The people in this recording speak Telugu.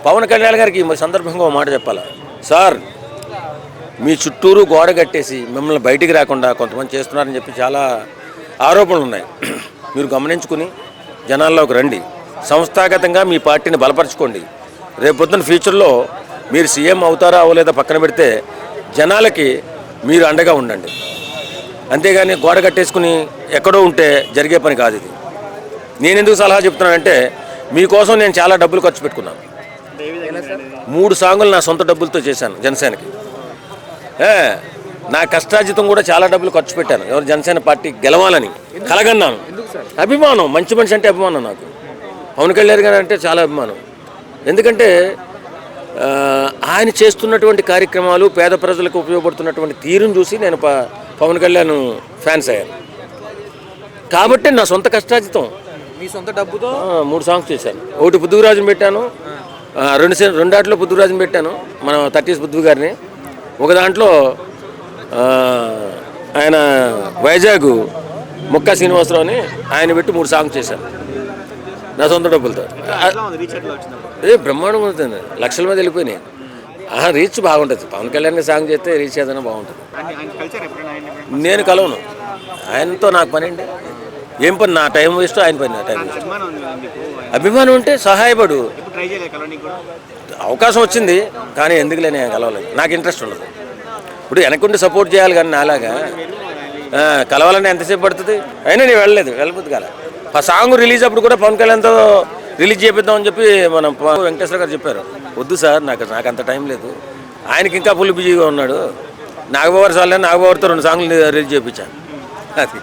పవన్ కళ్యాణ్ గారికి ఈ సందర్భంగా ఒక మాట చెప్పాలి. సార్, మీ చుట్టూరు గోడ కట్టేసి మిమ్మల్ని బయటికి రాకుండా కొంతమంది చేస్తున్నారని చెప్పి చాలా ఆరోపణలు ఉన్నాయి. మీరు గమనించుకుని జనాల్లోకి రండి, సంస్థాగతంగా మీ పార్టీని బలపరచుకోండి. రేపొద్దున ఫ్యూచర్లో మీరు సీఎం అవుతారా అవ్వలేదా పక్కన పెడితే జనాలకి మీరు అండగా ఉండండి. అంతేగాని గోడ కట్టేసుకుని ఎక్కడో ఉంటే జరిగే పని కాదు ఇది. నేను ఎందుకు సలహా చెప్తున్నానంటే, మీకోసం నేను చాలా డబ్బులు ఖర్చు పెట్టుకున్నాను. 3 సాంగులు నా సొంత డబ్బులతో చేశాను జనసేనకి. నా కష్టార్జితం కూడా చాలా డబ్బులు ఖర్చు పెట్టాను. ఎవరు జనసేన పార్టీ గెలవాలని కలగన్నాను. అభిమానం, మంచి మనిషి అంటే అభిమానం నాకు. పవన్ కళ్యాణ్ గారు అంటే చాలా అభిమానం. ఎందుకంటే ఆయన చేస్తున్నటువంటి కార్యక్రమాలు, పేద ప్రజలకు ఉపయోగపడుతున్నటువంటి తీరును చూసి నేను పవన్ కళ్యాణ్ ఫ్యాన్స్ అయ్యాను. కాబట్టి నా సొంత కష్టార్జితం, మీ సొంత డబ్బుతో 3 సాంగ్స్ చేశాను. ఒకటి బుద్ధురాజుని పెట్టాను, రెండాట్లో బుద్ధురాజుని పెట్టాను, మన 30s బుద్ధు గారిని. ఒక దాంట్లో ఆయన వైజాగ్ ముక్కా శ్రీనివాసరావు అని ఆయన పెట్టి 3 సాంగ్స్ చేశాను నా సొంత డబ్బులతో. బ్రహ్మాండం అవుతుంది, లక్షల మీద వెళ్ళిపోయినాయి. రీచ్ బాగుంటుంది. పవన్ కళ్యాణ్ సాంగ్ చేస్తే రీచ్ ఏదైనా బాగుంటుంది. నేను కలవను, ఆయనతో నాకు పని అండి. ఏం పని, నా టైం వేస్ట్, ఆయన పని నా టైం వేస్ట్. అభిమానం ఉంటే సహాయపడు. అవకాశం వచ్చింది కానీ ఎందుకులే నేను కలవలేదు, నాకు ఇంట్రెస్ట్ ఉండదు. ఇప్పుడు వెనకుండి సపోర్ట్ చేయాలి కానీ నాలాగా కలవాలని ఎంతసేపు పడుతుంది. అయినా నేను వెళ్ళబోద్దు కాలే. ఆ సాంగ్ రిలీజ్ అప్పుడు కూడా పవన్ కళ్యాణ్తో రిలీజ్ చేపిద్దామని చెప్పి మనం వెంకటేశ్వర గారు చెప్పారు. వద్దు సార్, నాకు అంత టైం లేదు, ఆయనకి ఇంకా ఫుల్ బిజీగా ఉన్నాడు. నాగబాబు సార్లే నాగబాబుతో 2 సాంగ్లు రిలీజ్ చేయించాను. అది